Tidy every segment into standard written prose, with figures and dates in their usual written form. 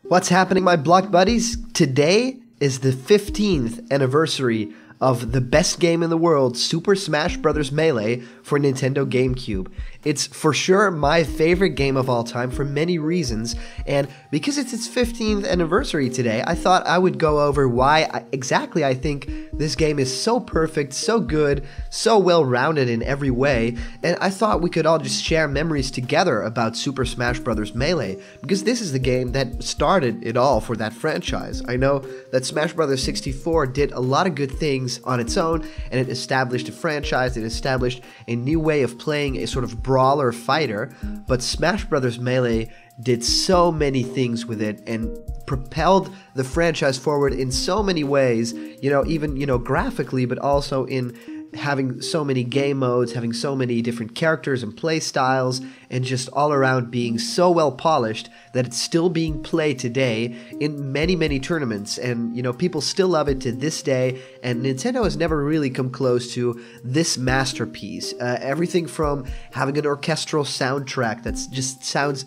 What's happening, my block buddies? Today is the 15th anniversary of the best game in the world, Super Smash Bros. Melee for Nintendo GameCube. It's for sure my favorite game of all time for many reasons, and because it's its 15th anniversary today, I thought I would go over why exactly I think this game is so perfect, so good, so well-rounded in every way, and I thought we could all just share memories together about Super Smash Bros. Melee, because this is the game that started it all for that franchise. I know that Smash Bros. 64 did a lot of good things on its own, and it established a franchise, it established a new way of playing a sort of brawler fighter, but Smash Bros. Melee did so many things with it and propelled the franchise forward in so many ways, even graphically, but also in having so many game modes, having so many different characters and play styles, and just all around being so well polished that it's still being played today in many tournaments, and people still love it to this day, and Nintendo has never really come close to this masterpiece. Everything from having an orchestral soundtrack that just sounds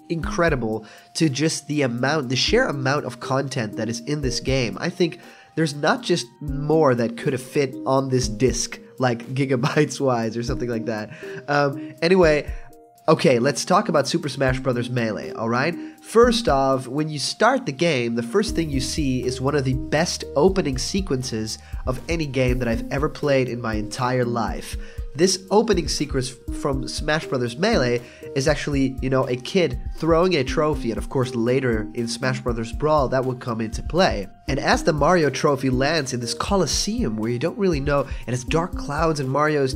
incredible to just the sheer amount of content that is in this game. I think there's not just more that could have fit on this disc, like gigabytes wise or something like that. Anyway, okay, let's talk about Super Smash Bros. Melee, alright? First off, when you start the game, the first thing you see is one of the best opening sequences of any game that I've ever played in my entire life. This opening sequence from Smash Bros. Melee is actually, a kid throwing a trophy, and of course later in Smash Bros. Brawl that would come into play. And as the Mario trophy lands in this Colosseum where you don't really know, and it's dark clouds and Mario's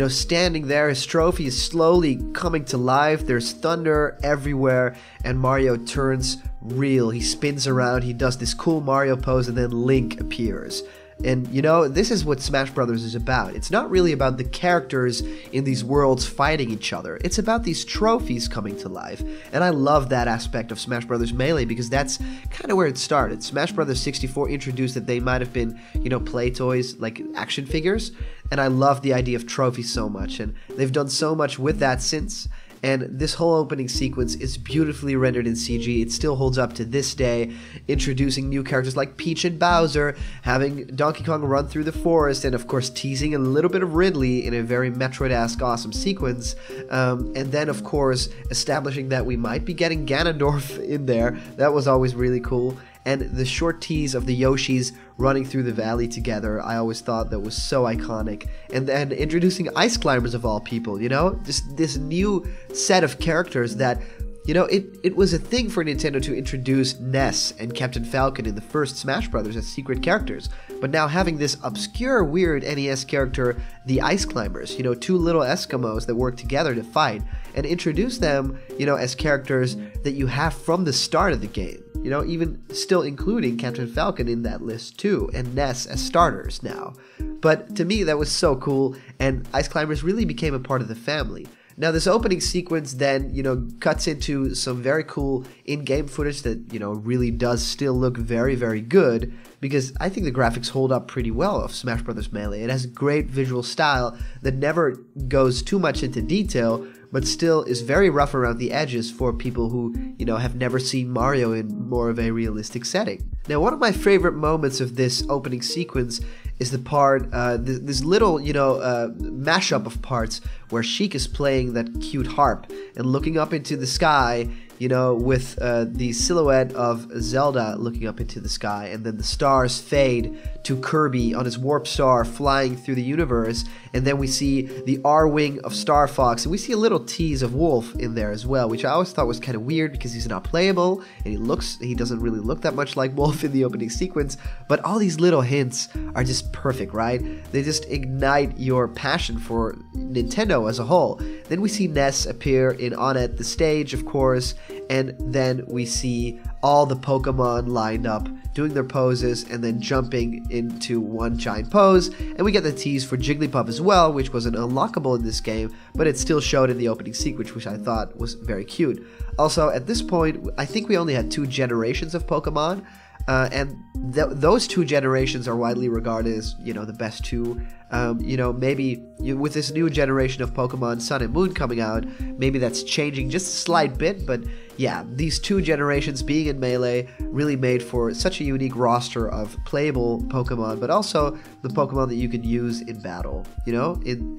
standing there, his trophy is slowly coming to life, there's thunder everywhere, and Mario turns real, he spins around, he does this cool Mario pose, and then Link appears. And this is what Smash Bros. Is about. It's not really about the characters in these worlds fighting each other. It's about these trophies coming to life. And I love that aspect of Smash Bros. Melee because that's kind of where it started. Smash Bros. 64 introduced that they might have been, play toys, like action figures. And I love the idea of trophies so much. And they've done so much with that since. And this whole opening sequence is beautifully rendered in CG. It still holds up to this day, introducing new characters like Peach and Bowser, having Donkey Kong run through the forest, and of course teasing a little bit of Ridley in a very Metroid-esque awesome sequence. And then of course establishing that we might be getting Ganondorf in there. That was always really cool. And the short tease of the Yoshis running through the valley together, I always thought that was so iconic. And then introducing Ice Climbers of all people, just this new set of characters that, it was a thing for Nintendo to introduce Ness and Captain Falcon in the first Smash Bros. As secret characters. But now having this obscure, weird NES character, the Ice Climbers, two little Eskimos that work together to fight, and introduce them, as characters that you have from the start of the game. Even still including Captain Falcon in that list too, and Ness as starters now. But to me, that was so cool, and Ice Climbers really became a part of the family. Now, this opening sequence then, cuts into some very cool in-game footage that, really does still look very good, because I think the graphics hold up pretty well of Smash Bros. Melee. It has a great visual style that never goes too much into detail, but still is very rough around the edges for people who, have never seen Mario in more of a realistic setting. Now, one of my favorite moments of this opening sequence is the part, this little, mashup of parts where Sheik is playing that cute harp and looking up into the sky, with the silhouette of Zelda looking up into the sky, and then the stars fade to Kirby on his warp star flying through the universe, and then we see the R-wing of Star Fox, and we see a little tease of Wolf in there as well, which I always thought was kind of weird because he's not playable, and he doesn't really look that much like Wolf in the opening sequence, but all these little hints are just perfect, right? They just ignite your passion for Nintendo as a whole. Then we see Ness appear in Onett the stage, of course, and then we see all the Pokemon lined up doing their poses and then jumping into one giant pose, and we get the tease for Jigglypuff as well, which wasn't unlockable in this game, but it still showed in the opening sequence, which I thought was very cute. Also, at this point, I think we only had 2 generations of Pokemon. And those two generations are widely regarded as, the best two. Maybe with this new generation of Pokemon Sun and Moon coming out, maybe that's changing just a slight bit, but yeah, these two generations being in Melee really made for such a unique roster of playable Pokemon, but also the Pokemon that you could use in battle,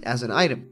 as an item.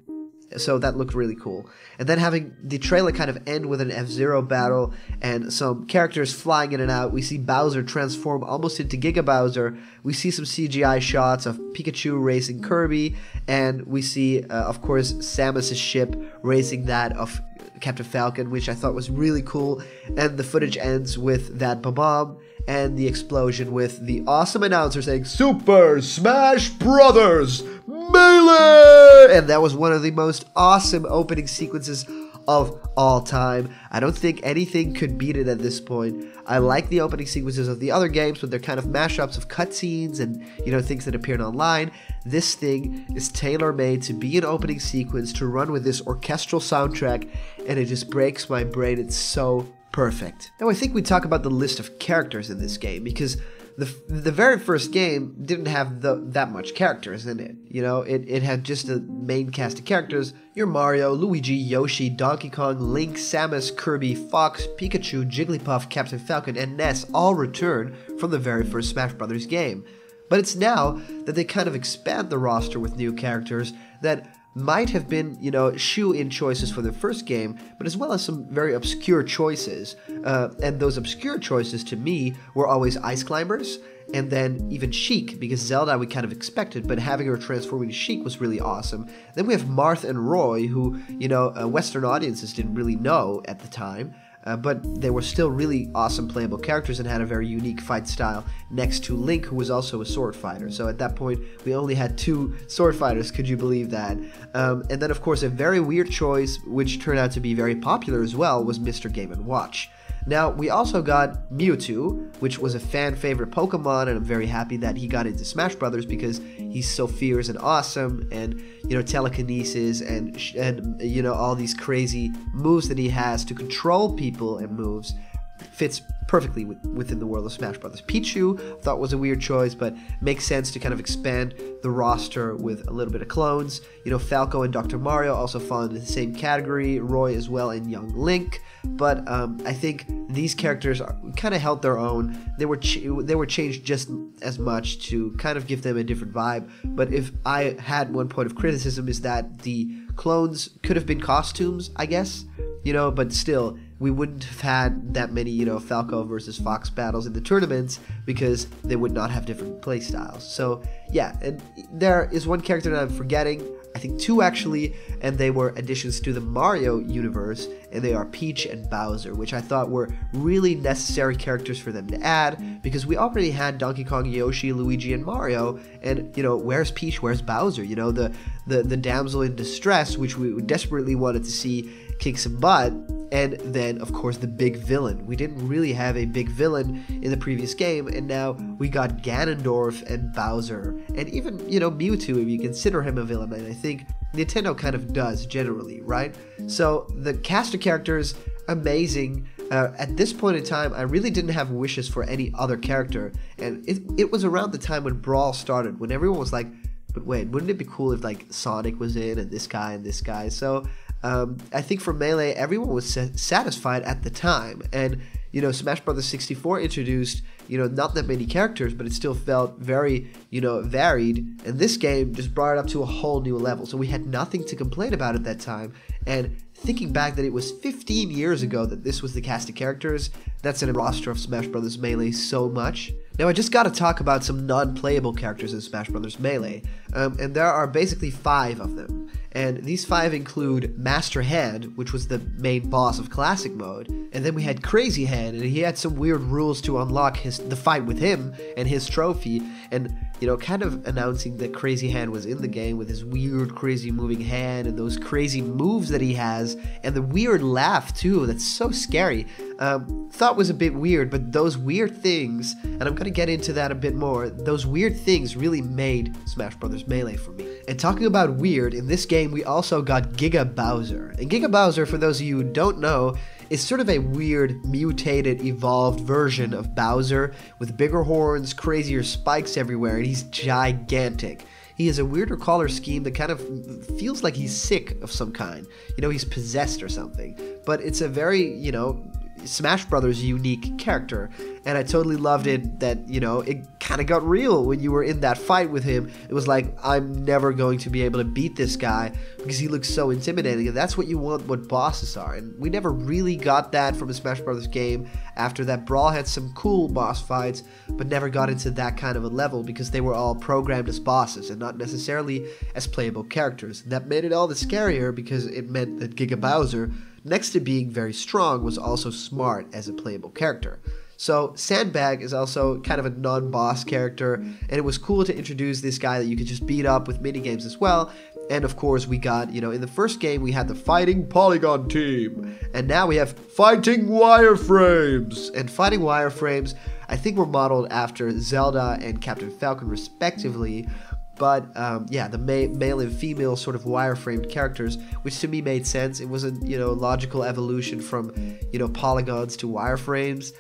So that looked really cool. And then having the trailer kind of end with an F-Zero battle and some characters flying in and out. We see Bowser transform almost into Giga Bowser. We see some CGI shots of Pikachu racing Kirby. And we see, of course, Samus's ship racing that of Captain Falcon, which I thought was really cool. And the footage ends with that bomb and the explosion with the awesome announcer saying, "Super Smash Brothers Melee!" And that was one of the most awesome opening sequences of all time. I don't think anything could beat it at this point. I like the opening sequences of the other games, but they're kind of mashups of cutscenes and, things that appeared online. This thing is tailor-made to be an opening sequence, to run with this orchestral soundtrack, and it just breaks my brain. It's so perfect. Now, I think we talk about the list of characters in this game, because the very first game didn't have that much characters in it. It had just the main cast of characters. Your Mario, Luigi, Yoshi, Donkey Kong, Link, Samus, Kirby, Fox, Pikachu, Jigglypuff, Captain Falcon, and Ness all return from the very first Smash Bros. Game. But it's now that they kind of expand the roster with new characters that might have been, shoe-in choices for the first game, but as well as some very obscure choices. And those obscure choices, to me, were always Ice Climbers, and then even Sheik, because Zelda we kind of expected, but having her transform into Sheik was really awesome. Then we have Marth and Roy, who, Western audiences didn't really know at the time. But they were still really awesome playable characters and had a very unique fight style next to Link, who was also a sword fighter. So at that point, we only had 2 sword fighters, could you believe that? And then, of course, a very weird choice, which turned out to be very popular as well, was Mr. Game & Watch. Now, we also got Mewtwo, which was a fan favorite Pokemon, and I'm very happy that he got into Smash Brothers because he's so fierce and awesome, and, telekinesis and all these crazy moves that he has to control people and moves fits perfectly within the world of Smash Brothers. Pichu, thought was a weird choice, but makes sense to kind of expand the roster with a little bit of clones. Falco and Dr. Mario also fall into the same category, Roy as well, and Young Link. But I think these characters kind of held their own. They were changed just as much to kind of give them a different vibe. But if I had one point of criticism, is that the clones could have been costumes, I guess. But still, we wouldn't have had that many, Falco versus Fox battles in the tournaments because they would not have different playstyles. So, yeah, and there is one character that I'm forgetting. I think 2 actually, and they were additions to the Mario universe, and they are Peach and Bowser, which I thought were really necessary characters for them to add, because we already had Donkey Kong, Yoshi, Luigi, and Mario, and, where's Peach, where's Bowser? The damsel in distress, which we desperately wanted to see kick some butt, and then, of course, the big villain. We didn't really have a big villain in the previous game, and now we got Ganondorf and Bowser, and even, Mewtwo, if you consider him a villain, and I think Nintendo kind of does, generally, right? So, the cast of characters, amazing. At this point in time, I really didn't have wishes for any other character, and it was around the time when Brawl started, when everyone was like, but wait, wouldn't it be cool if, Sonic was in, and this guy, and this guy? So, I think for Melee, everyone was satisfied at the time, and Smash Bros. 64 introduced not that many characters, but it still felt very varied, and this game just brought it up to a whole new level. So we had nothing to complain about at that time, and thinking back that it was 15 years ago that this was the cast of characters, that's in a roster of Smash Bros. Melee so much. Now I just gotta talk about some non-playable characters in Smash Bros. Melee, and there are basically 5 of them. And these 5 include Master Hand, which was the main boss of Classic Mode, and then we had Crazy Hand, and he had some weird rules to unlock the fight with him and his trophy, and kind of announcing that Crazy Hand was in the game with his weird, crazy moving hand and those crazy moves that he has, and the weird laugh too, that's so scary. thought was a bit weird, but those weird things, and I'm going to get into that a bit more, those weird things really made Smash Bros. Melee for me. And talking about weird, in this game we also got Giga Bowser. And Giga Bowser, for those of you who don't know, is sort of a weird, mutated, evolved version of Bowser with bigger horns, crazier spikes everywhere, and he's gigantic. He has a weirder color scheme that kind of feels like he's sick of some kind. You know, he's possessed or something. But it's a very, you know, Smash Brothers unique character, and I totally loved it that, you know, it kind of got real when you were in that fight with him. It was like, I'm never going to be able to beat this guy because he looks so intimidating, and that's what you want what bosses are, and we never really got that from a Smash Brothers game. After that, Brawl had some cool boss fights, but never got into that kind of a level because they were all programmed as bosses and not necessarily as playable characters. That made it all the scarier because it meant that Giga Bowser, next to being very strong, was also smart as a playable character. So Sandbag is also kind of a non-boss character, and it was cool to introduce this guy that you could just beat up with minigames as well. And of course we got, you know, in the first game we had the Fighting Polygon team, and now we have Fighting Wireframes. And Fighting Wireframes, I think, were modeled after Zelda and Captain Falcon respectively. But yeah, the male and female sort of wireframed characters, which to me made sense. It was a, you know, logical evolution from, you know, polygons to wireframes,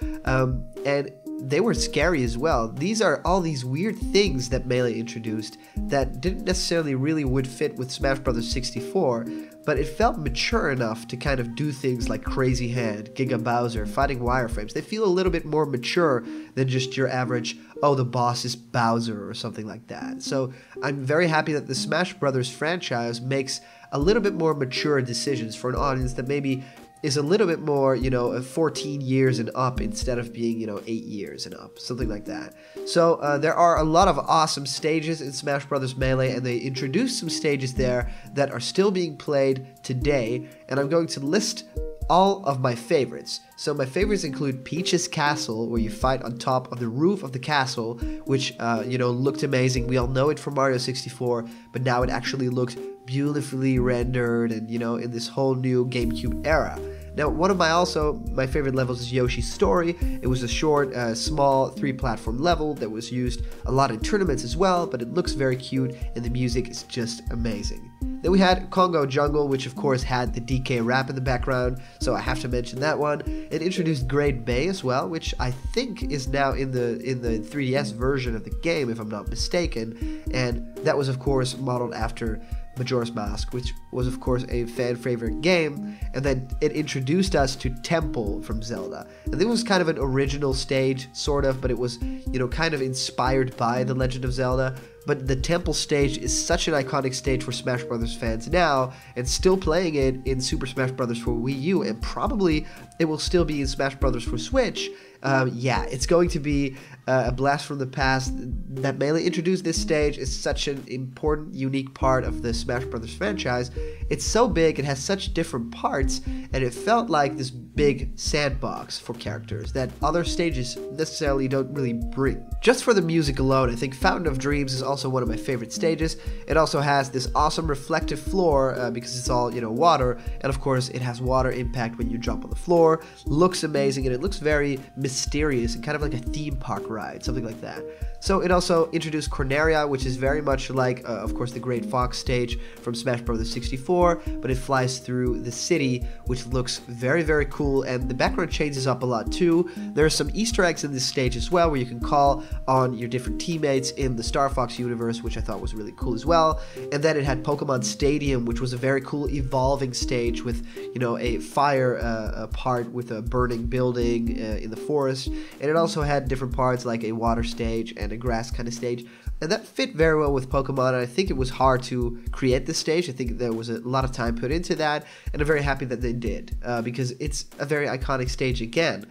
and they were scary as well. These are all these weird things that Melee introduced that didn't necessarily really would fit with Smash Bros. 64, but it felt mature enough to kind of do things like Crazy Hand, Giga Bowser, Fighting Wireframes. They feel a little bit more mature than just your average, oh, the boss is Bowser or something like that. So I'm very happy that the Smash Bros. Franchise makes a little bit more mature decisions for an audience that maybe is a little bit more, you know, 14 years and up instead of being, you know, 8 years and up, something like that. So there are a lot of awesome stages in Smash Bros. Melee, and they introduced some stages there that are still being played today, and I'm going to list all of my favorites. So my favorites include Peach's Castle, where you fight on top of the roof of the castle, which, you know, looked amazing. We all know it from Mario 64, but now it actually looked beautifully rendered and, you know, in this whole new GameCube era. Now, one of my favorite levels is Yoshi's Story. It was a short, small 3-platform level that was used a lot in tournaments as well, but it looks very cute and the music is just amazing. Then we had Congo Jungle, which of course had the DK rap in the background, so I have to mention that one. It introduced Great Bay as well, which I think is now in the 3DS version of the game, if I'm not mistaken, and that was of course modeled after Majora's Mask, which was of course a fan favorite game, and then it introduced us to Temple from Zelda. And this was kind of an original stage, sort of, but it was, you know, kind of inspired by The Legend of Zelda. But the Temple stage is such an iconic stage for Smash Bros. Fans now, and still playing it in Super Smash Bros. For Wii U, and probably it will still be in Smash Bros. For Switch. Yeah, it's going to be a blast from the past. That Melee introduced this stage is such an important, unique part of the Smash Bros. Franchise. It's so big, it has such different parts, and it felt like this big sandbox for characters that other stages necessarily don't really bring. Just for the music alone, I think Fountain of Dreams is also one of my favorite stages. It also has this awesome reflective floor because it's all, you know, water, and of course it has water impact when you jump on the floor. Looks amazing, and it looks very mysterious and kind of like a theme park ride, something like that. So it also introduced Corneria, which is very much like, of course, the Great Fox stage from Smash Bros. 64, but it flies through the city, which looks very, very cool, and the background changes up a lot too. There are some Easter eggs in this stage as well, where you can call on your different teammates in the Star Fox universe, which I thought was really cool as well. And then it had Pokemon Stadium, which was a very cool evolving stage with, you know, a fire part with a burning building in the forest, and it also had different parts like a water stage and a grass kind of stage, and that fit very well with Pokemon. And I think it was hard to create this stage. I think there was a lot of time put into that, and I'm very happy that they did because it's a very iconic stage again.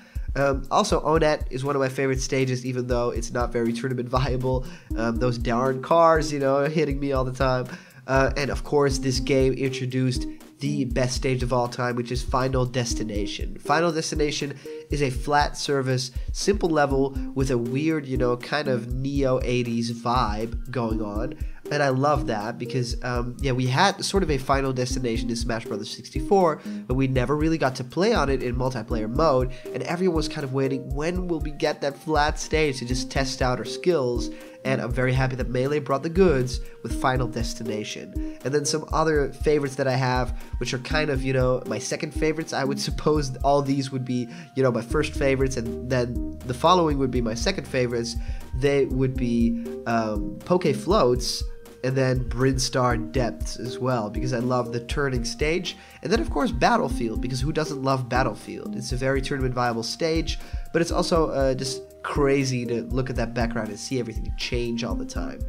Also, Onett is one of my favorite stages, even though it's not very tournament viable. Those darn cars, you know, hitting me all the time. And of course, this game introduced the best stage of all time, which is Final Destination. Final Destination is a flat surface, simple level with a weird, you know, kind of neo 80s vibe going on. And I love that because, we had sort of a final destination in Smash Bros. 64, but we never really got to play on it in multiplayer mode, and everyone was kind of waiting, when will we get that flat stage to just test out our skills? And I'm very happy that Melee brought the goods with Final Destination. And then some other favorites that I have, which are kind of, my second favorites. I would suppose all these would be, my first favorites, and then the following would be my second favorites. They would be Poke Floats, and then Brinstar Depths as well, because I love the turning stage. And then, of course, Battlefield, because who doesn't love Battlefield? It's a very tournament viable stage, but it's also just crazy to look at that background and see everything change all the time.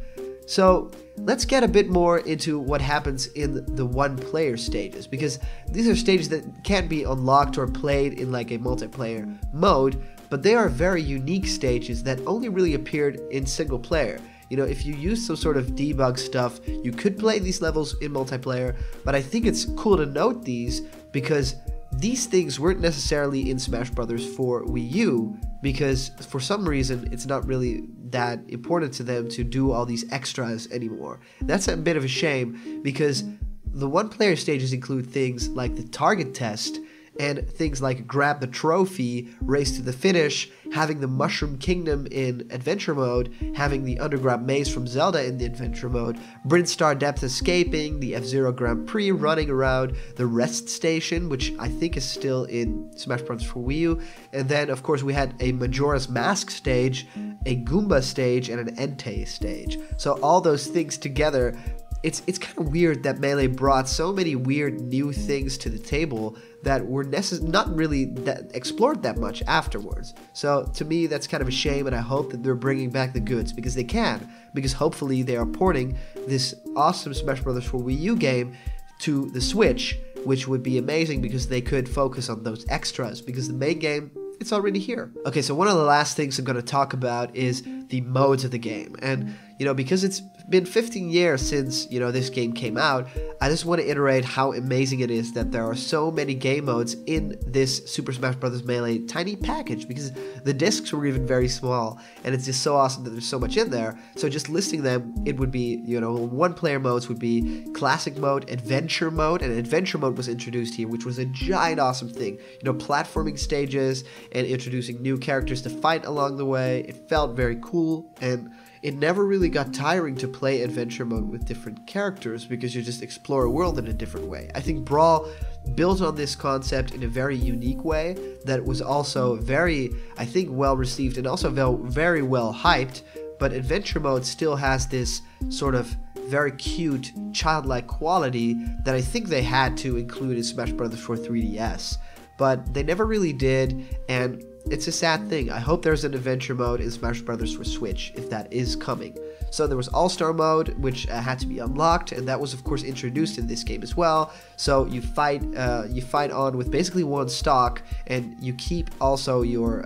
So let's get a bit more into what happens in the one-player stages, because these are stages that can't be unlocked or played in like a multiplayer mode, but they are very unique stages that only really appeared in single player. If you use some sort of debug stuff, you could play these levels in multiplayer, but I think it's cool to note these because these things weren't necessarily in Smash Bros. For Wii U, because for some reason it's not really that important to them to do all these extras anymore. That's a bit of a shame, because the one-player stages include things like the target test, and things like grab the trophy, race to the finish, having the Mushroom Kingdom in adventure mode, having the underground maze from Zelda in the adventure mode, Brinstar Depth escaping, the F-Zero Grand Prix running around, the rest station, which I think is still in Smash Bros. For Wii U, and then of course we had a Majora's Mask stage, a Goomba stage, and an Entei stage. So all those things together, it's kind of weird that Melee brought so many weird new things to the table that were not really that explored that much afterwards. So to me, that's kind of a shame, and I hope that they're bringing back the goods, because they can, because hopefully they are porting this awesome Smash Bros. For Wii U game to the Switch, which would be amazing because they could focus on those extras, because the main game, it's already here. Okay, so one of the last things I'm going to talk about is the modes of the game. And, because it's been 15 years since, this game came out, I just want to iterate how amazing it is that there are so many game modes in this Super Smash Bros. Melee tiny package, because the discs were even very small, and it's just so awesome that there's so much in there. So just listing them, it would be, one-player modes would be Classic Mode, Adventure Mode, and Adventure Mode was introduced here, which was a giant awesome thing. Platforming stages and introducing new characters to fight along the way. It felt very cool, and it never really got tiring to play adventure mode with different characters, because you just explore a world in a different way. I think Brawl built on this concept in a very unique way that was also very, I think, well received and also very well hyped, but adventure mode still has this sort of very cute, childlike quality that I think they had to include in Smash Bros. For 3DS, but they never really did, and it's a sad thing. I hope there's an adventure mode in Smash Bros. For Switch, if that is coming. So there was All-Star mode, which had to be unlocked, and that was of course introduced in this game as well. So you fight on with basically one stock, and you keep also your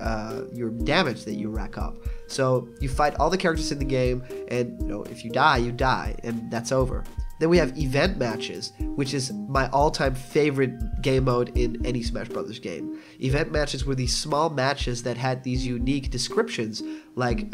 damage that you rack up. So you fight all the characters in the game, and if you die, you die, and that's over. Then we have event matches, which is my all-time favorite game mode in any Smash Bros. Game. Event matches were these small matches that had these unique descriptions, like,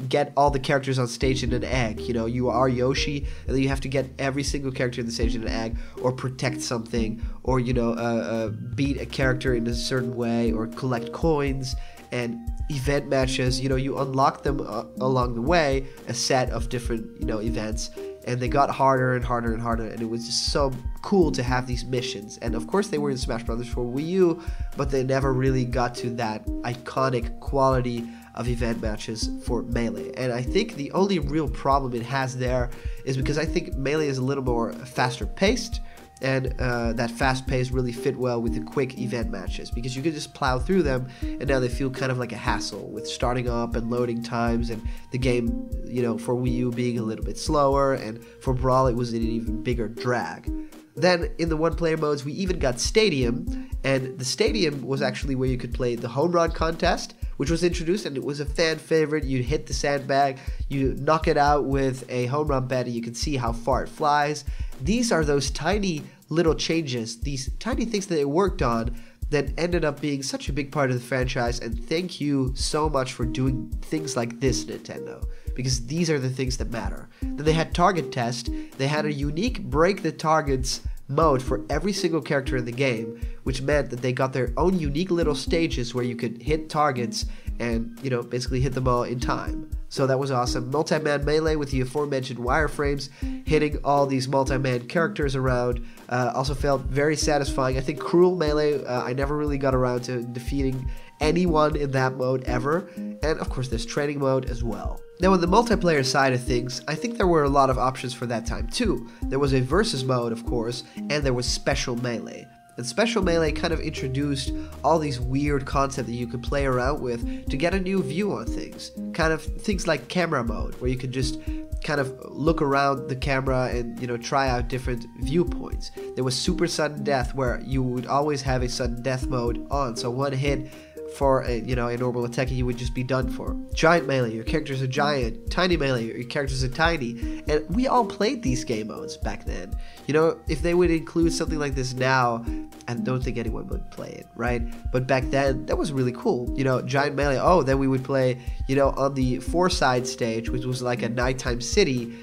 get all the characters on stage in an egg. You are Yoshi, and then you have to get every single character in the stage in an egg, or protect something, or, beat a character in a certain way, or collect coins. And event matches, you unlock them along the way, a set of different, events. And they got harder and harder and harder, and it was just so cool to have these missions. And of course they were in Smash Bros. For Wii U, but they never really got to that iconic quality of event matches for Melee. And I think the only real problem it has there is because I think Melee is a little more faster paced, and that fast pace really fit well with the quick event matches, because you could just plow through them, and now they feel kind of like a hassle with starting up and loading times, and the game, for Wii U being a little bit slower, and for Brawl it was an even bigger drag. Then in the one-player modes, we even got Stadium, and the Stadium was actually where you could play the home run contest, which was introduced, and it was a fan favorite. You hit the sandbag, you knock it out with a home run bat, and you can see how far it flies. These are those tiny little changes, these tiny things that they worked on that ended up being such a big part of the franchise, and thank you so much for doing things like this, Nintendo. because these are the things that matter. Then they had target test. They had a unique break the targets mode for every single character in the game, which meant that they got their own unique little stages where you could hit targets and, you know, basically hit them all in time. So that was awesome. Multi-man melee with the aforementioned wireframes, hitting all these multi-man characters around, also felt very satisfying. I think Cruel Melee, I never really got around to defeating anyone in that mode ever. And of course there's training mode as well. Now on the multiplayer side of things, I think there were a lot of options for that time too. There was a versus mode, of course, and there was special melee. And Special Melee kind of introduced all these weird concepts that you could play around with to get a new view on things. Kind of things like camera mode, where you could just kind of look around the camera and, you know, try out different viewpoints. There was Super Sudden Death, where you would always have a sudden death mode on, so one hit for a, you know, a normal attack you would just be done for. Giant Melee, your character's a giant. Tiny Melee, your character's a tiny. And we all played these game modes back then. You know, if they would include something like this now, I don't think anyone would play it, right? But back then, that was really cool. You know, Giant Melee, oh, then we would play, you know, on the Four-Side stage, which was like a nighttime city,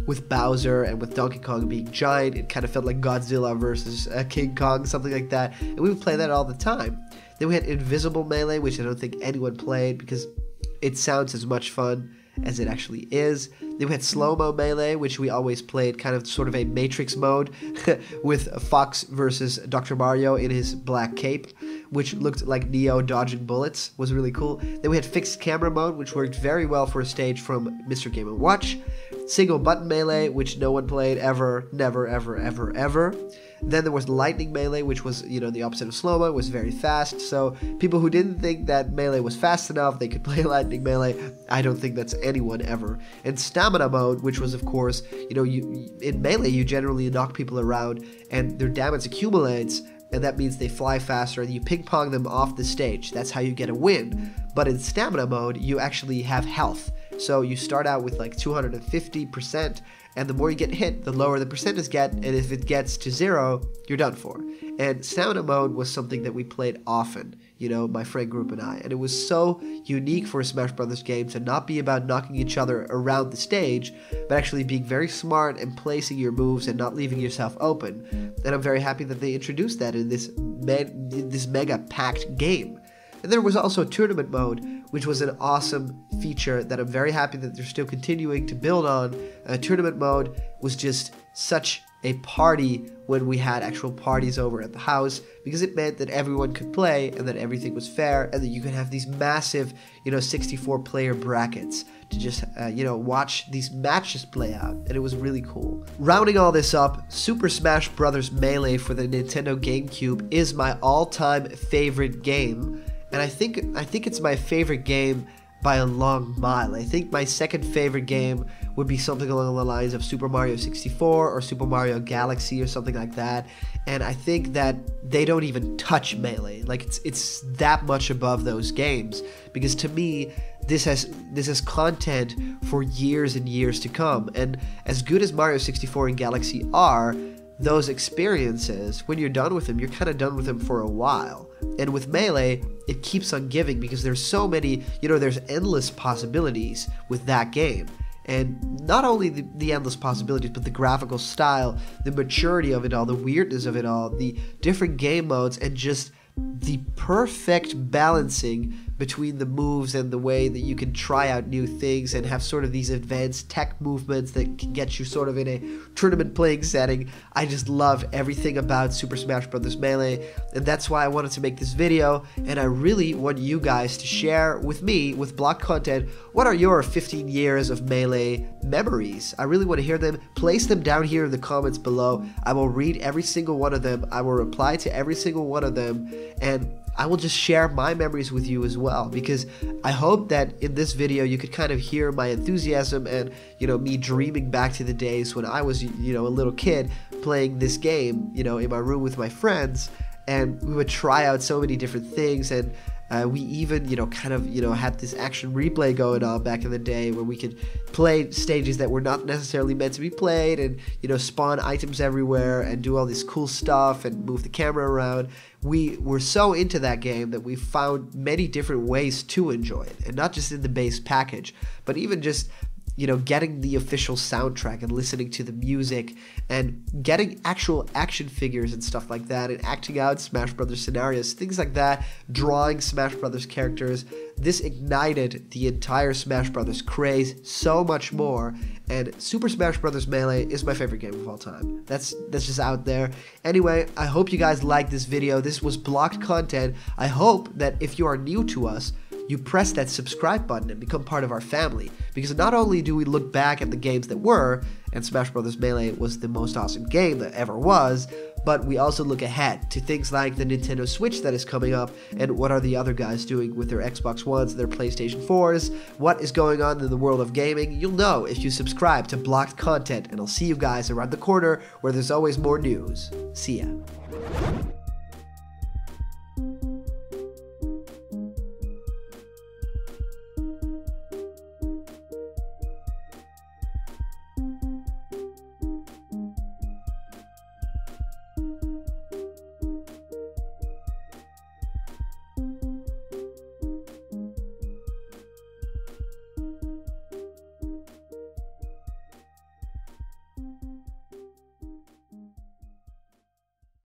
with Bowser and with Donkey Kong being giant. It kind of felt like Godzilla versus King Kong, something like that. And we would play that all the time. Then we had Invisible Melee, which I don't think anyone played because it sounds as much fun as it actually is. Then we had Slow-Mo Melee, which we always played kind of sort of a Matrix mode with Fox versus Dr. Mario in his black cape, which looked like Neo dodging bullets. Was really cool. Then we had Fixed Camera Mode, which worked very well for a stage from Mr. Game & Watch. Single Button Melee, which no one played ever, never, ever, ever, ever. Then there was Lightning Melee, which was, you know, the opposite of Slow-Mo. It was very fast, so people who didn't think that Melee was fast enough, they could play Lightning Melee. I don't think that's anyone ever. And Stamina Mode, which was, of course, you know, in Melee, you generally knock people around, and their damage accumulates, and that means they fly faster, and you ping-pong them off the stage. That's how you get a win. But in Stamina Mode, you actually have health. So you start out with like 250%, and the more you get hit, the lower the percentage get, and if it gets to 0, you're done for. And Stamina Mode was something that we played often, you know, my friend group and I, and it was so unique for a Smash Brothers game to not be about knocking each other around the stage, but actually being very smart and placing your moves and not leaving yourself open. And I'm very happy that they introduced that in this mega packed game. And there was also Tournament Mode, which was an awesome feature that I'm very happy that they're still continuing to build on. Tournament Mode was just such a party when we had actual parties over at the house, because it meant that everyone could play and that everything was fair and that you could have these massive, you know, 64 player brackets to just, you know, watch these matches play out, and it was really cool. Rounding all this up, Super Smash Bros. Melee for the Nintendo GameCube is my all-time favorite game. And I think it's my favorite game by a long mile. I think my second favorite game would be something along the lines of Super Mario 64 or Super Mario Galaxy or something like that. And I think that they don't even touch Melee. Like it's that much above those games, because to me this has content for years and years to come. And as good as Mario 64 and Galaxy are, those experiences, when you're done with them, you're kind of done with them for a while. And with Melee, it keeps on giving, because there's so many, you know, there's endless possibilities with that game. And not only the endless possibilities, but the graphical style, the maturity of it all, the weirdness of it all, the different game modes, and just the perfect balancing between the moves and the way that you can try out new things and have sort of these advanced tech movements that can get you sort of in a tournament playing setting. I just love everything about Super Smash Bros. Melee, and that's why I wanted to make this video, and I really want you guys to share with me, with Block Content, what are your 15 years of Melee memories? I really want to hear them. Place them down here in the comments below. I will read every single one of them. I will reply to every single one of them, and I will just share my memories with you as well, because I hope that in this video you could kind of hear my enthusiasm and, you know, me dreaming back to the days when I was, you know, a little kid playing this game, you know, in my room with my friends, and we would try out so many different things, and We even, had this action replay going on back in the day where we could play stages that were not necessarily meant to be played and, spawn items everywhere and do all this cool stuff and move the camera around. We were so into that game that we found many different ways to enjoy it, and not just in the base package, but even just getting the official soundtrack and listening to the music and getting actual action figures and stuff like that and acting out Smash Brothers scenarios, things like that, drawing Smash Brothers characters. This ignited the entire Smash Brothers craze so much more, and Super Smash Brothers Melee is my favorite game of all time. That's just out there. Anyway, I hope you guys liked this video. This was blocked content. I hope that if you are new to us, you press that subscribe button and become part of our family, because not only do we look back at the games that were, and Smash Bros. Melee was the most awesome game that ever was, but we also look ahead to things like the Nintendo Switch that is coming up, and what are the other guys doing with their Xbox Ones, their PlayStation 4s, what is going on in the world of gaming. You'll know if you subscribe to blocked content, and I'll see you guys around the corner where there's always more news. See ya.